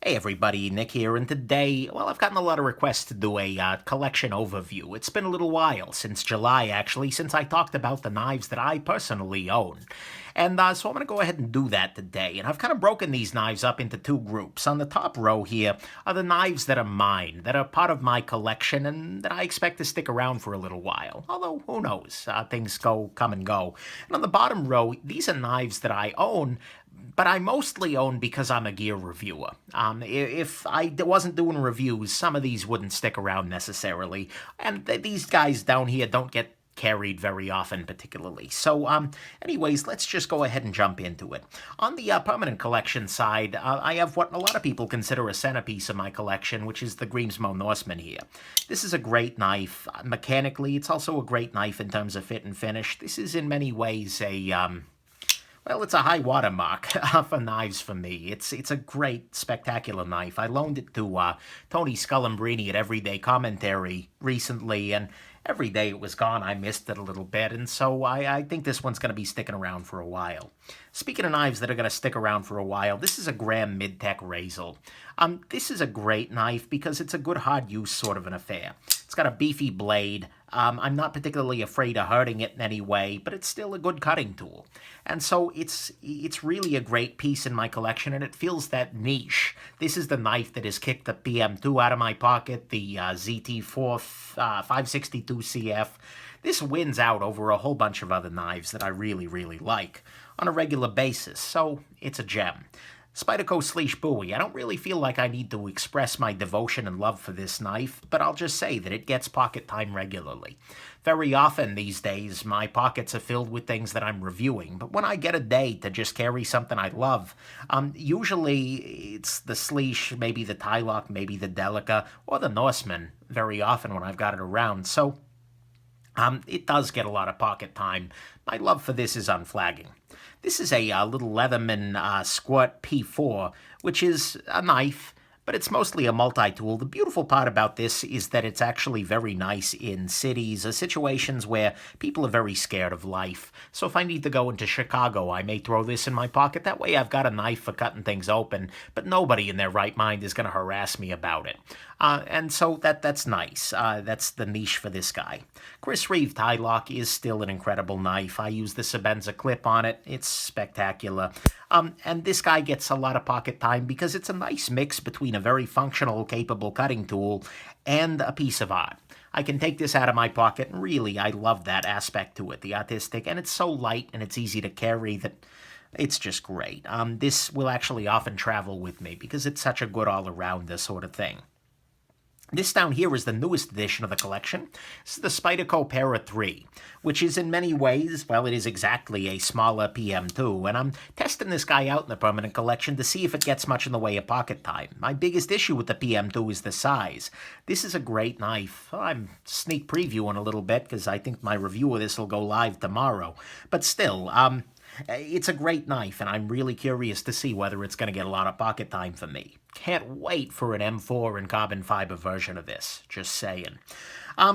Hey everybody, Nick here, and today, well, I've gotten a lot of requests to do a collection overview. It's been a little while, since July actually, since I talked about the knives that I personally own. And so I'm going to go ahead and do that today. And I've kind of broken these knives up into two groups. On the top row here are the knives that are mine, that are part of my collection, and that I expect to stick around for a little while. Although, who knows, things come and go. And on the bottom row, these are knives that I own, but I mostly own because I'm a gear reviewer. If I wasn't doing reviews, some of these wouldn't stick around necessarily. And these guys down here don't get carried very often particularly. So anyways, let's just go ahead and jump into it. On the permanent collection side, I have what a lot of people consider a centerpiece of my collection, which is the Grimsmo Norseman here. This is a great knife. Mechanically, it's also a great knife in terms of fit and finish. This is in many ways well, it's a high watermark for knives for me. It's a great, spectacular knife. I loaned it to Tony Scullambrini at Everyday Commentary recently, and every day it was gone, I missed it a little bit, and so I think this one's going to be sticking around for a while. Speaking of knives that are going to stick around for a while, this is a Graham Mid-Tech Razel. This is a great knife because it's a good hard use sort of an affair. It's got a beefy blade. I'm not particularly afraid of hurting it in any way, but it's still a good cutting tool. And so it's really a great piece in my collection, and it feels that niche. This is the knife that has kicked the PM2 out of my pocket, the ZT4 562CF. This wins out over a whole bunch of other knives that I really, really like on a regular basis, so it's a gem. Spyderco Sleesh Bowie. I don't really feel like I need to express my devotion and love for this knife, but I'll just say that it gets pocket time regularly. Very often these days, my pockets are filled with things that I'm reviewing, but when I get a day to just carry something I love, usually it's the Sleesh, maybe the Tylock, maybe the Delica, or the Norseman, very often when I've got it around, so it does get a lot of pocket time. My love for this is unflagging. This is a little Leatherman Squirt P4, which is a knife, but it's mostly a multi-tool. The beautiful part about this is that it's actually very nice in cities or situations where people are very scared of life. So if I need to go into Chicago, I may throw this in my pocket. That way I've got a knife for cutting things open, but nobody in their right mind is going to harass me about it. And so that's nice. That's the niche for this guy. Chris Reeve Tylock is still an incredible knife. I use the Shabazz clip on it. It's spectacular. And this guy gets a lot of pocket time because it's a nice mix between a very functional, capable cutting tool and a piece of art. I can take this out of my pocket, and really, I love that aspect to it, the artistic, and it's so light and it's easy to carry that it's just great. This will actually often travel with me because it's such a good all-arounder sort of thing. This down here is the newest edition of the collection. This is the Spyderco Para 3, which is in many ways, well, it is exactly a smaller PM2, and I'm testing this guy out in the permanent collection to see if it gets much in the way of pocket time. My biggest issue with the PM2 is the size. This is a great knife. I'm sneak previewing a little bit because I think my review of this will go live tomorrow, but still, it's a great knife, and I'm really curious to see whether it's going to get a lot of pocket time for me. Can't wait for an M4 and carbon-fiber version of this, just saying.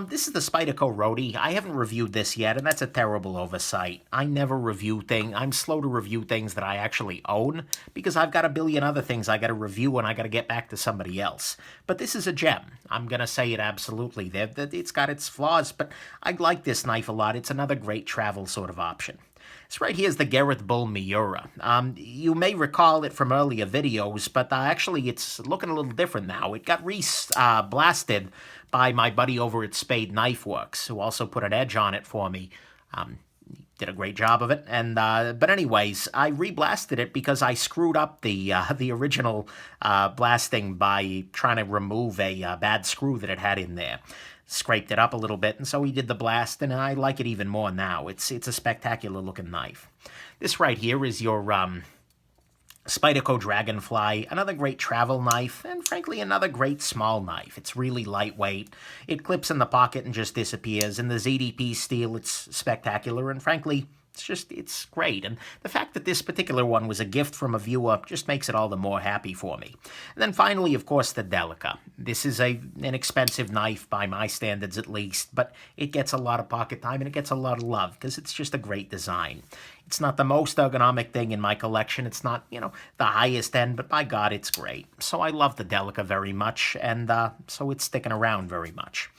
This is the Spyderco Rhodey. I haven't reviewed this yet, and that's a terrible oversight. I never review things. I'm slow to review things that I actually own, because I've got a billion other things I got to review, and I got to get back to somebody else. But this is a gem. I'm going to say it absolutely. It's got its flaws, but I like this knife a lot. It's another great travel sort of option. This right here is the Gareth Bull Miura. You may recall it from earlier videos, but actually it's looking a little different now. It got blasted by my buddy over at Spade Knife Works, who also put an edge on it for me. Did a great job of it, and but anyways, I reblasted it because I screwed up the original blasting by trying to remove a bad screw that it had in there. Scraped it up a little bit, and so he did the blast, and I like it even more now. It's a spectacular looking knife. This right here is your Spyderco Dragonfly, another great travel knife, and frankly another great small knife. It's really lightweight. It clips in the pocket and just disappears. In the ZDP steel, it's spectacular, and frankly, it's great. And the fact that this particular one was a gift from a viewer just makes it all the more happy for me. And then finally, of course, the Delica. This is an inexpensive knife by my standards at least, but it gets a lot of pocket time and it gets a lot of love because it's just a great design. It's not the most ergonomic thing in my collection. It's not, the highest end, but by God, it's great. So I love the Delica very much, and so it's sticking around very much.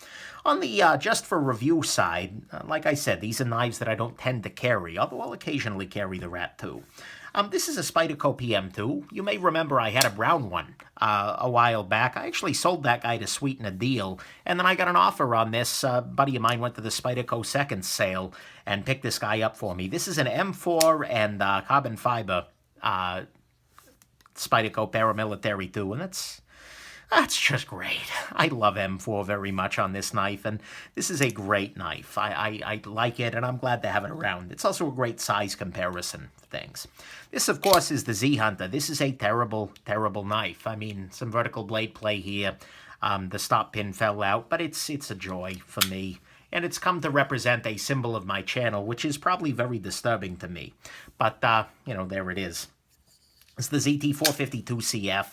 On the just for review side, like I said, these are knives that I don't tend to carry, although I'll occasionally carry the Rat 2. This is a Spyderco PM2. You may remember I had a brown one a while back. I actually sold that guy to sweeten a deal, and then I got an offer on this. A buddy of mine went to the Spyderco second sale and picked this guy up for me. This is an M4 and Carbon-Fibre Spyderco Paramilitary 2, and that's just great. I love M4 very much on this knife, and this is a great knife. I like it, and I'm glad to have it around. It's also a great size comparison for things. This, of course, is the Z-Hunter. This is a terrible, terrible knife. I mean, some vertical blade play here. The stop pin fell out, but it's a joy for me. And it's come to represent a symbol of my channel, which is probably very disturbing to me. But, there it is. It's the ZT452CF.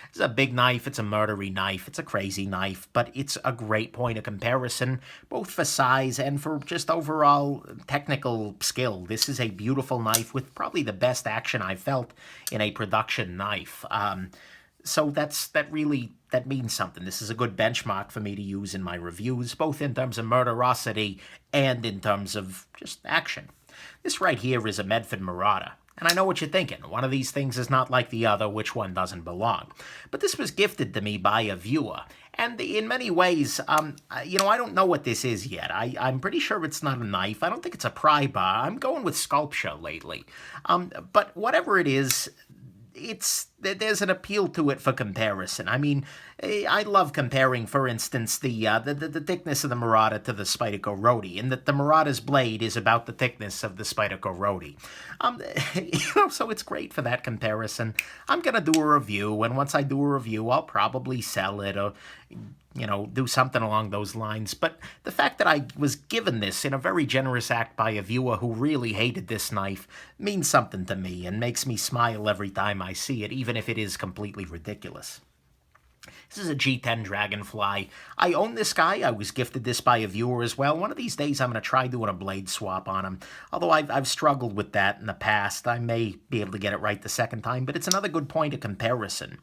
It's a big knife, it's a murdery knife, it's a crazy knife, but it's a great point of comparison, both for size and for just overall technical skill. This is a beautiful knife with probably the best action I've felt in a production knife. So that means something. This is a good benchmark for me to use in my reviews, both in terms of murderosity and in terms of just action. This right here is a Medford Marauder. And I know what you're thinking. One of these things is not like the other, which one doesn't belong. But this was gifted to me by a viewer. And in many ways, I don't know what this is yet. I'm pretty sure it's not a knife. I don't think it's a pry bar. I'm going with sculpture lately. But whatever it is, there's an appeal to it for comparison. I mean, I love comparing, for instance, the thickness of the Marauder to the Spyderco Rhodey, and that the Marauder's blade is about the thickness of the Spyderco Rhodey. So it's great for that comparison. I'm gonna do a review, and once I do a review, I'll probably sell it or do something along those lines. But the fact that I was given this in a very generous act by a viewer who really hated this knife means something to me and makes me smile every time I see it, even if it is completely ridiculous. This is a G10 Dragonfly. I own this guy. I was gifted this by a viewer as well. One of these days I'm going to try doing a blade swap on him. Although I've struggled with that in the past. I may be able to get it right the second time, but it's another good point of comparison,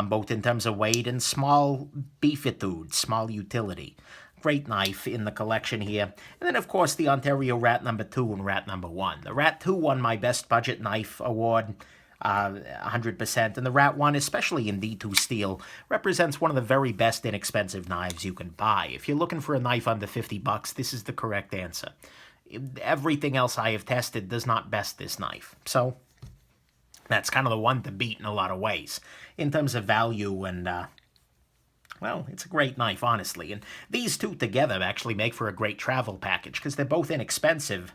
both in terms of weight and small beefitude, small utility. Great knife in the collection here. And then, of course, the Ontario Rat No. 2 and Rat No. 1. The Rat 2 won my Best Budget Knife Award 100%, and the Rat 1, especially in D2 steel, represents one of the very best inexpensive knives you can buy. If you're looking for a knife under 50 bucks, this is the correct answer. Everything else I have tested does not best this knife. So that's kind of the one to beat in a lot of ways. In terms of value and, well, it's a great knife, honestly. And these two together actually make for a great travel package because they're both inexpensive,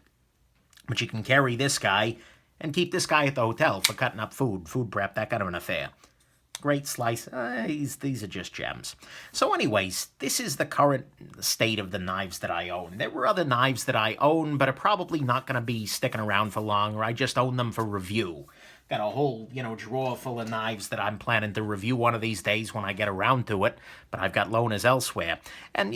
but you can carry this guy and keep this guy at the hotel for cutting up food prep, that kind of an affair. Great slice. These are just gems. So anyways, this is the current state of the knives that I own. There were other knives that I own, but are probably not going to be sticking around for long, or I just own them for review. Got a whole, drawer full of knives that I'm planning to review one of these days when I get around to it, but I've got loaners elsewhere. And,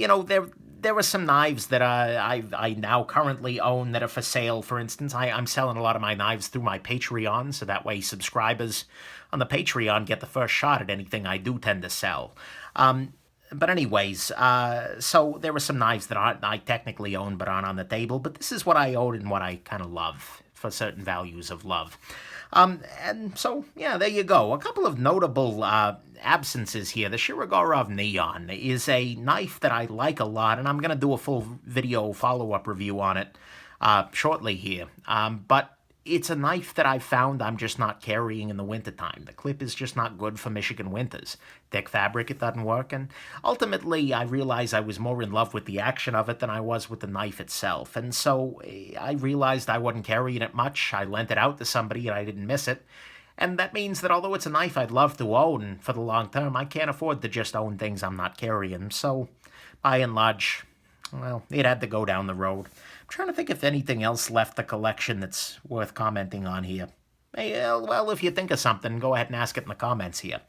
there are some knives that I now currently own that are for sale. For instance, I'm selling a lot of my knives through my Patreon, so that way subscribers on the Patreon get the first shot at anything I do tend to sell. But anyways, so there are some knives that I technically own but aren't on the table, but this is what I own and what I kind of love for certain values of love. And so, yeah, there you go. A couple of notable absences here. The Shirogorov Neon is a knife that I like a lot, and I'm going to do a full video follow-up review on it shortly here. But it's a knife that I found I'm just not carrying in the wintertime. The clip is just not good for Michigan winters. Thick fabric, it doesn't work, and ultimately I realized I was more in love with the action of it than I was with the knife itself, and so I realized I wasn't carrying it much. I lent it out to somebody and I didn't miss it, and that means that although it's a knife I'd love to own for the long term, I can't afford to just own things I'm not carrying, so by and large, well, it had to go down the road. I'm trying to think if anything else left the collection that's worth commenting on here. Well, if you think of something, go ahead and ask it in the comments here.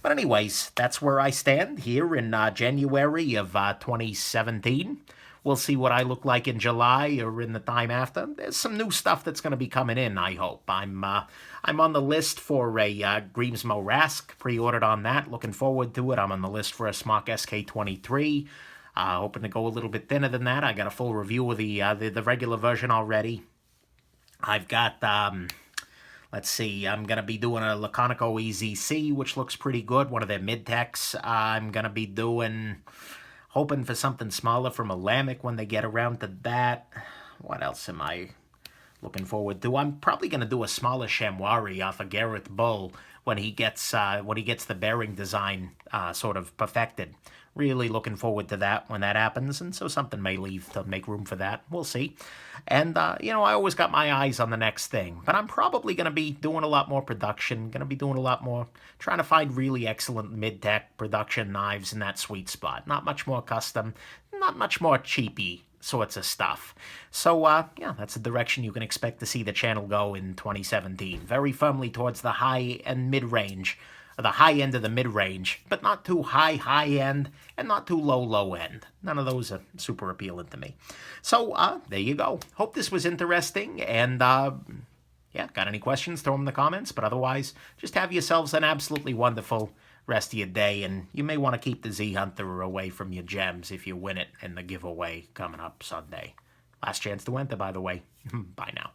But anyways, that's where I stand here in January of 2017. We'll see what I look like in July or in the time after. There's some new stuff that's going to be coming in, I hope. I'm on the list for a Greaves Morask, pre-ordered on that. Looking forward to it. I'm on the list for a Smock SK23. Hoping to go a little bit thinner than that. I got a full review of the regular version already. I've got, let's see, I'm going to be doing a Laconico EZC, which looks pretty good, one of their mid-techs. I'm going to be hoping for something smaller from a Lamech when they get around to that. What else am I looking forward to? I'm probably going to do a smaller Shamwari off of Gareth Bull when he gets the bearing design sort of perfected. Really looking forward to that when that happens, and so something may leave to make room for that. We'll see. And, I always got my eyes on the next thing, but I'm probably going to be doing a lot more production, going to be doing a lot more, trying to find really excellent mid-tech production knives in that sweet spot. Not much more custom, not much more cheapy sorts of stuff. So, yeah, that's the direction you can expect to see the channel go in 2017. Very firmly towards the high and mid-range, the high end of the mid-range, but not too high end, and not too low end. None of those are super appealing to me. So, there you go. Hope this was interesting, and, yeah, got any questions, throw them in the comments, but otherwise, just have yourselves an absolutely wonderful rest of your day, and you may want to keep the Z-Hunter away from your gems if you win it in the giveaway coming up Sunday. Last chance to enter, by the way. Bye now.